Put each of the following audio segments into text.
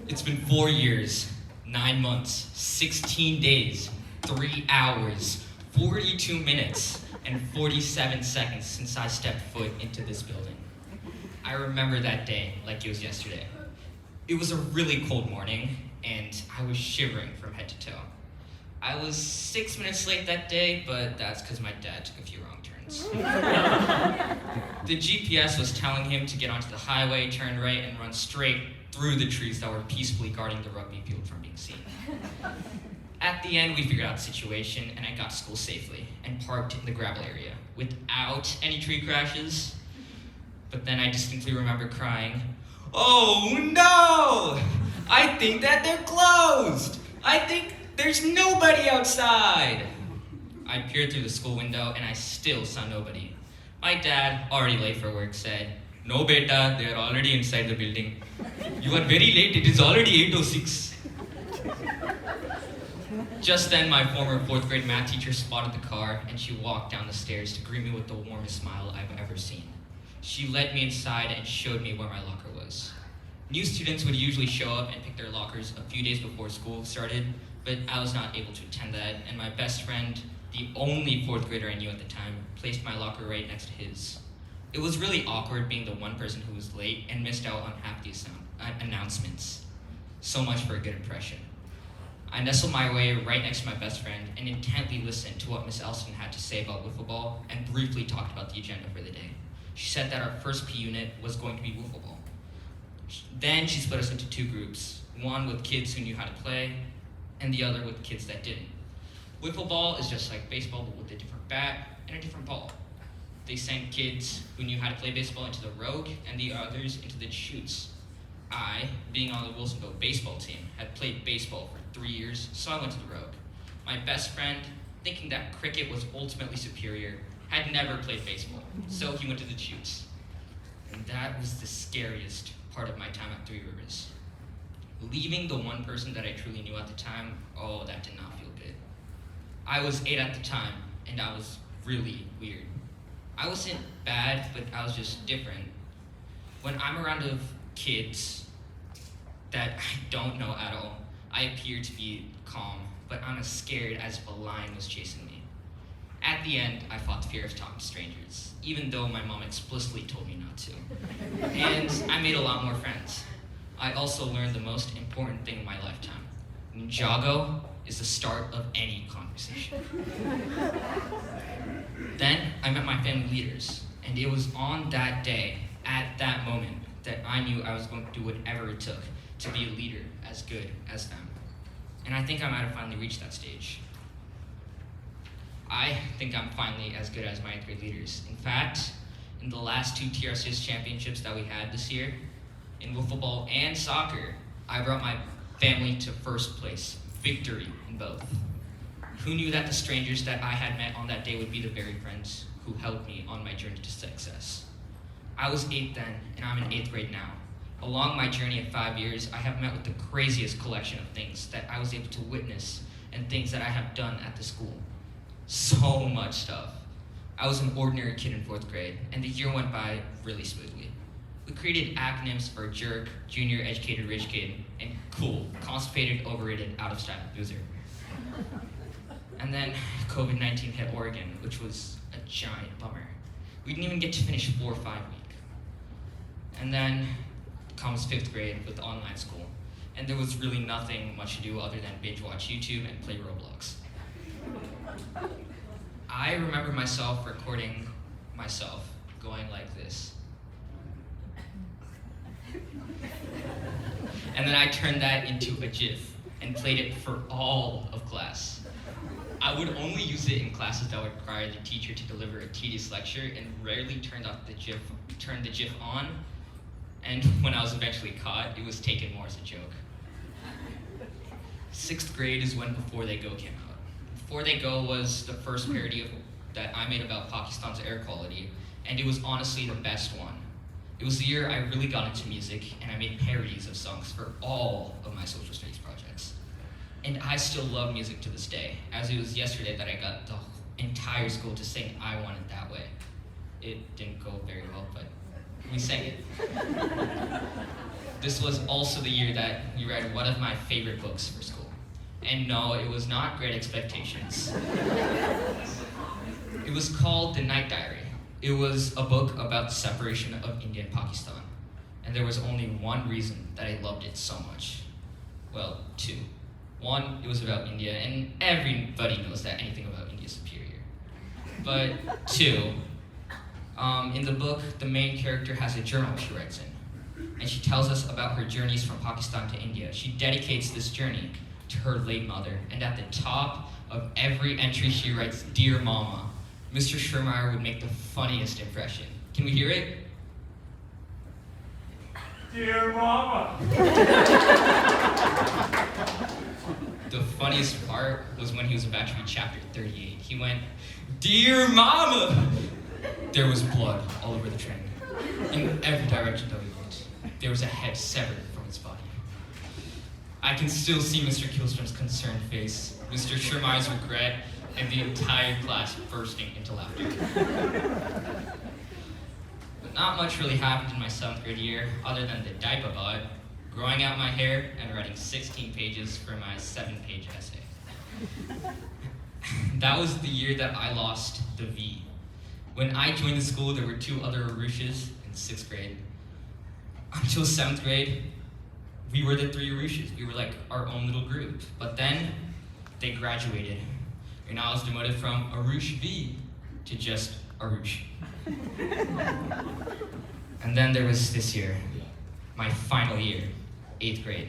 It's been 4 years, 9 months, 16 days, 3 hours, 42 minutes, and 47 seconds since I stepped foot into this building. I remember that day like it was yesterday. It was a really cold morning, and I was shivering from head to toe. I was 6 minutes late that day, but that's because my dad took a few wrong turns. The GPS was telling him to get onto the highway, turn right, and run straight through the trees that were peacefully guarding the rugby field from being seen. At the end, we figured out the situation, and I got to school safely and parked in the gravel area without any tree crashes. But then I distinctly remember crying, "Oh no! I think that they're closed! I think there's nobody outside!" I peered through the school window and I still saw nobody. My dad, already late for work, said, "No beta, they're already inside the building. You are very late, it is already 8:06. Just then, my former 4th grade math teacher spotted the car and she walked down the stairs to greet me with the warmest smile I've ever seen. She led me inside and showed me where my locker was. New students would usually show up and pick their lockers a few days before school started, but I was not able to attend that, and my best friend, the only 4th grader I knew at the time, placed my locker right next to his. It was really awkward being the one person who was late and missed out on half the announcements. So much for a good impression. I nestled my way right next to my best friend and intently listened to what Miss Elston had to say about wiffle ball and briefly talked about the agenda for the day. She said that our first P unit was going to be wiffle ball. Then she split us into 2 groups, one with kids who knew how to play and the other with kids that didn't. Wiffle ball is just like baseball but with a different bat and a different ball. They sent kids who knew how to play baseball into the rogue and the others into the chutes. I, being on the Wilsonville baseball team, had played baseball for 3 years, so I went to the rogue. My best friend, thinking that cricket was ultimately superior, had never played baseball, so he went to the chutes. And that was the scariest part of my time at Three Rivers. Leaving the one person that I truly knew at the time, oh, that did not feel good. I was 8 at the time, and I was really weird. I wasn't bad, but I was just different. When I'm around kids that I don't know at all, I appear to be calm, but I'm as scared as if a lion was chasing me. At the end, I fought the fear of talking to strangers, even though my mom explicitly told me not to. And I made a lot more friends. I also learned the most important thing in my lifetime. Ninjago is the start of any conversation. Then I met my family leaders, and it was on that day, at that moment, that I knew I was going to do whatever it took to be a leader as good as them. And I think I might have finally reached that stage. I think I'm finally as good as my 8th grade leaders. In fact, in the last 2 TRCS championships that we had this year, in wiffle ball and soccer, I brought my family to 1st place, victory in both. Who knew that the strangers that I had met on that day would be the very friends who helped me on my journey to success? I was 8 then, and I'm in 8th grade now. Along my journey of 5 years, I have met with the craziest collection of things that I was able to witness and things that I have done at the school. So much stuff. I was an ordinary kid in 4th grade, and the year went by really smoothly. We created acronyms for jerk, junior, educated, rich kid, and cool, constipated, overrated, out of style, loser. And then COVID-19 hit Oregon, which was a giant bummer. We didn't even get to finish 4 or 5 week. And then comes 5th grade with online school, and there was really nothing much to do other than binge watch YouTube and play Roblox. I remember myself recording myself going like this. And then I turned that into a GIF and played it for all of class. I would only use it in classes that would require the teacher to deliver a tedious lecture and rarely turned the GIF on. And when I was eventually caught, it was taken more as a joke. 6th grade is when Before They Go came out. Before They Go was the first parody that I made about Pakistan's air quality, and it was honestly the best one. It was the year I really got into music, and I made parodies of songs for all of my social studies projects. And I still love music to this day, as it was yesterday that I got the entire school to sing I Want It That Way. It didn't go very well, but we sang it. This was also the year that we read one of my favorite books for school. And no, it was not Great Expectations. It was called The Night Diary. It was a book about the separation of India and Pakistan. And there was only one reason that I loved it so much. Well, two. One, it was about India, and everybody knows that anything about India is superior. But two, in the book, the main character has a journal she writes in. And she tells us about her journeys from Pakistan to India. She dedicates this journey to her late mother. And at the top of every entry she writes, "Dear Mama." Mr. Schirmeyer would make the funniest impression. Can we hear it? Dear Mama. The funniest part was when he was about to read chapter 38. He went, "Dear Mama!" There was blood all over the train. In every direction that we looked, there was a head severed from its body. I can still see Mr. Killstrom's concerned face, Mr. Schirmeyer's regret, and the entire class bursting into laughter. But not much really happened in my 7th grade year, other than the diaper bot, growing out my hair, and writing 16 pages for my 7-page essay. That was the year that I lost the V. When I joined the school, there were 2 other Arushes in 6th grade. Until 7th grade, we were the 3 Arushes. We were like our own little group. But then, they graduated, and I was demoted from Arush V to just Arush. And then there was this year, my final year, 8th grade.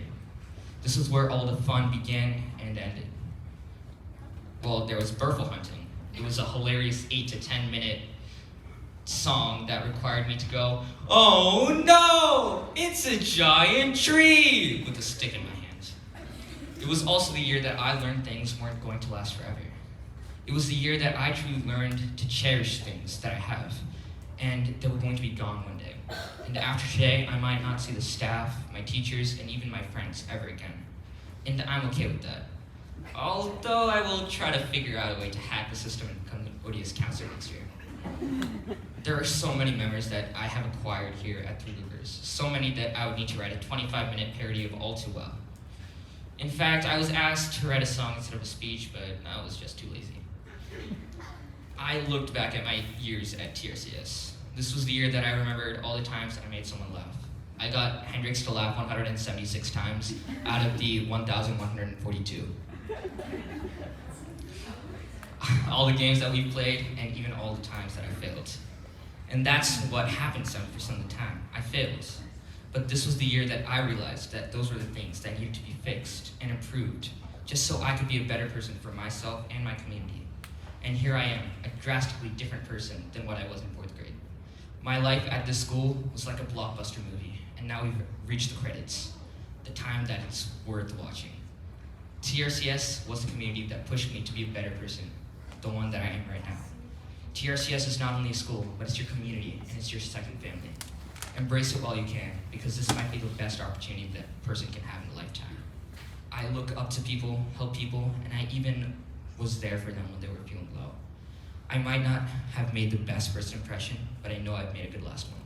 This was where all the fun began and ended. Well, there was Burfle hunting. It was a hilarious 8 to 10 minute song that required me to go, "Oh no, it's a giant tree," with a stick in my hand. It was also the year that I learned things weren't going to last forever. It was the year that I truly learned to cherish things that I have, and they were going to be gone one day. And after today, I might not see the staff, my teachers, and even my friends ever again. And I'm okay with that. Although I will try to figure out a way to hack the system and become an odious counselor next year. There are so many memories that I have acquired here at Three Loopers. So many that I would need to write a 25-minute parody of All Too Well. In fact, I was asked to write a song instead of a speech, but I was just too lazy. I looked back at my years at TRCS. This was the year that I remembered all the times that I made someone laugh. I got Hendrix to laugh 176 times out of the 1,142. All the games that we played, and even all the times that I failed. And that's what happened 7% of the time. I failed. But this was the year that I realized that those were the things that needed to be fixed and improved, just so I could be a better person for myself and my community. And here I am, a drastically different person than what I was in 4th grade. My life at this school was like a blockbuster movie, and now we've reached the credits, the time that it's worth watching. TRCS was the community that pushed me to be a better person, the one that I am right now. TRCS is not only a school, but it's your community, and it's your second family. Embrace it while you can, because this might be the best opportunity that a person can have in a lifetime. I look up to people, help people, and I even was there for them when they were feeling low. I might not have made the best first impression, but I know I've made a good last one.